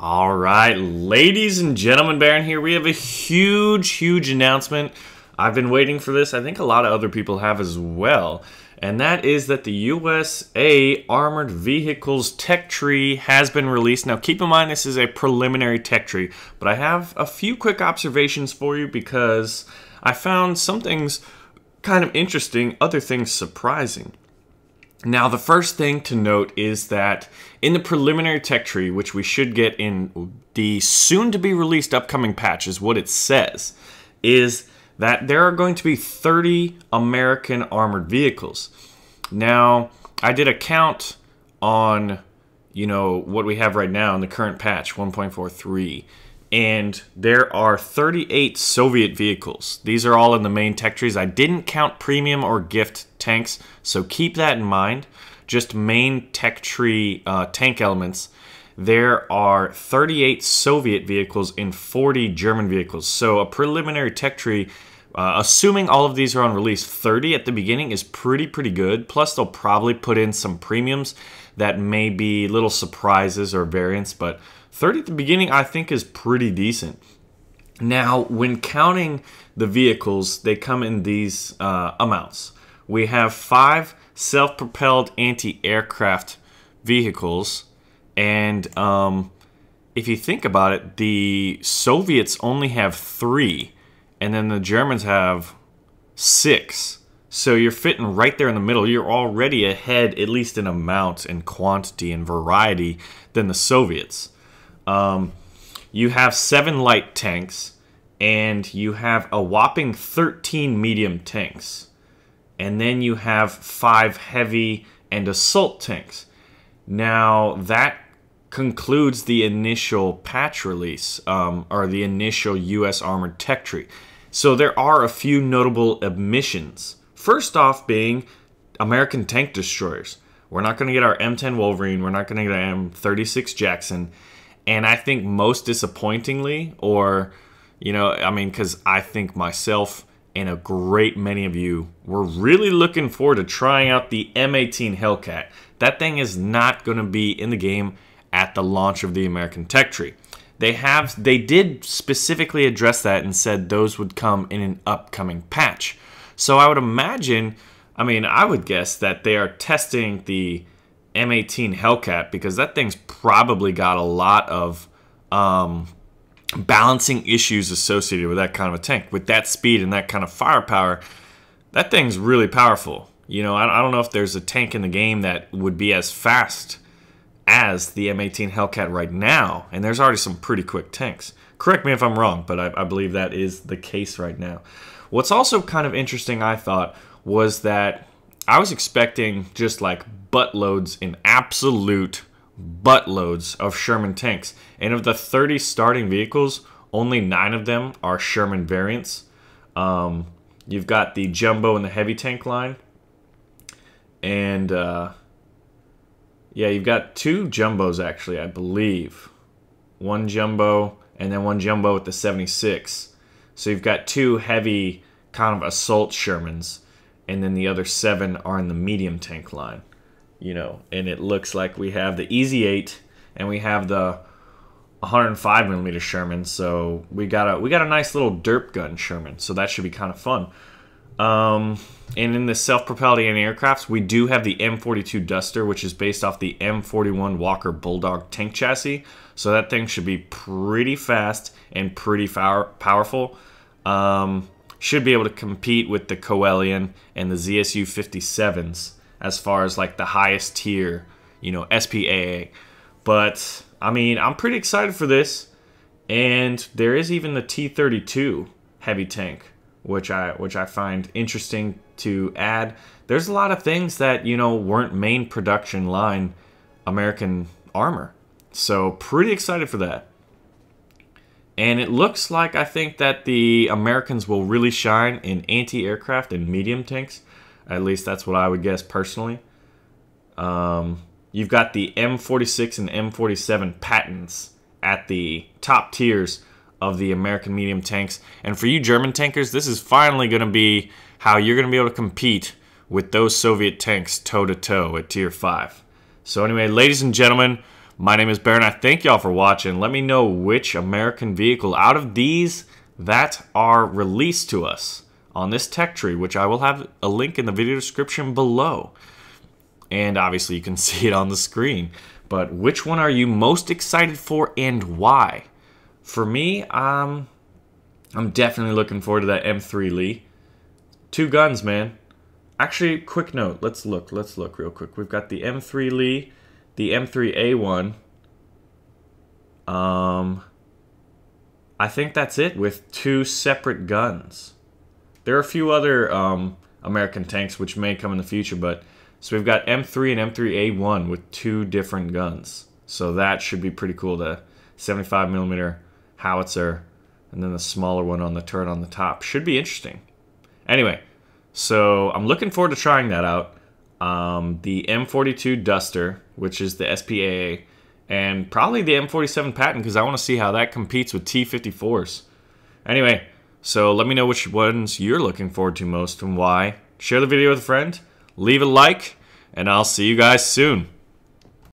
All right, ladies and gentlemen, Baron here. We have a huge announcement. I've been waiting for this. I think a lot of other people have as well. And that is that the USA Armored Vehicles Tech Tree has been released. Now, keep in mind, this is a preliminary tech tree, but I have a few quick observations for you because I found some things kind of interesting, other things surprising. Now, the first thing to note is that in the preliminary tech tree, which we should get in the soon-to-be-released upcoming patch, is what it says, is that there are going to be 30 American armored vehicles. Now, I did a count on, what we have right now in the current patch, 1.43, and there are 38 Soviet vehicles. These are all in the main tech trees. I didn't count premium or gift tanks, so keep that in mind. Just main tech tree tank elements. There are 38 Soviet vehicles and 40 German vehicles. So a preliminary tech tree, assuming all of these are on release, 30 at the beginning is pretty good. Plus they'll probably put in some premiums that may be little surprises or variants, but 30 at the beginning I think is pretty decent. Now, when counting the vehicles, they come in these amounts. We have 5 self-propelled anti-aircraft vehicles, and if you think about it, the Soviets only have 3, and then the Germans have 6. So you're fitting right there in the middle. You're already ahead, at least in amount and quantity and variety, than the Soviets. You have 7 light tanks, and you have a whopping 13 medium tanks. And then you have 5 heavy and assault tanks. Now, that concludes the initial patch release, or the initial U.S. Armored Tech Tree. So there are a few notable omissions. First off being American tank destroyers. We're not going to get our M10 Wolverine. We're not going to get our M36 Jackson. And I think most disappointingly, or, because I think myself and a great many of you were really looking forward to trying out the M18 Hellcat. That thing is not going to be in the game at the launch of the American Tech Tree. They did specifically address that and said those would come in an upcoming patch. So I would imagine, I would guess that they are testing the M18 Hellcat because that thing's probably got a lot of balancing issues associated with that kind of a tank. With that speed and that kind of firepower, that thing's really powerful. I don't know if there's a tank in the game that would be as fast as the M18 Hellcat right now, and there's already some pretty quick tanks. Correct me if I'm wrong, but I believe that is the case right now. What's also kind of interesting, I thought, was that I was expecting just like buttloads and absolute buttloads of Sherman tanks. And of the 30 starting vehicles, only 9 of them are Sherman variants. You've got the Jumbo and the Heavy Tank line. And, yeah, you've got 2 Jumbos, actually, I believe. 1 Jumbo and then 1 Jumbo with the 76. So you've got 2 heavy kind of assault Shermans. And then the other 7 are in the medium tank line. And it looks like we have the Easy 8 and we have the 105mm Sherman. So we got a nice little derp gun Sherman. So that should be kind of fun. And in the self-propelled anti-aircrafts, we do have the M42 Duster, which is based off the M41 Walker Bulldog tank chassis. So that thing should be pretty fast and pretty powerful. Should be able to compete with the Coelian and the ZSU 57s as far as like the highest tier, SPAA. But I'm pretty excited for this. And there is even the T32 Heavy Tank, which I find interesting to add. There's a lot of things that, weren't main production line American armor. So pretty excited for that. And it looks like I think that the Americans will really shine in anti-aircraft and medium tanks. At least that's what I would guess personally. You've got the M46 and M47 Patents at the top tiers of the American medium tanks. And for you German tankers, this is finally going to be how you're going to be able to compete with those Soviet tanks toe-to-toe at Tier 5. So anyway, ladies and gentlemen, My name is Baron. I thank y'all for watching. Let me know which American vehicle out of these that are released to us on this tech tree, which I will have a link in the video description below. And obviously you can see it on the screen. But which one are you most excited for and why? For me, I'm definitely looking forward to that M3 Lee. 2 guns, man. Actually, quick note. Let's look real quick. We've got the M3 Lee, the M3A1. I think that's it with 2 separate guns. There are a few other American tanks which may come in the future, but so we've got M3 and M3A1 with 2 different guns. So that should be pretty cool. The 75mm howitzer and then the smaller one on the turret on the top. Should be interesting. Anyway, so I'm looking forward to trying that out. The M42 Duster, which is the SPAA, and probably the M47 Patton because I want to see how that competes with T54s. Anyway, so let me know which ones you're looking forward to most and why. Share the video with a friend. Leave a like, and I'll see you guys soon.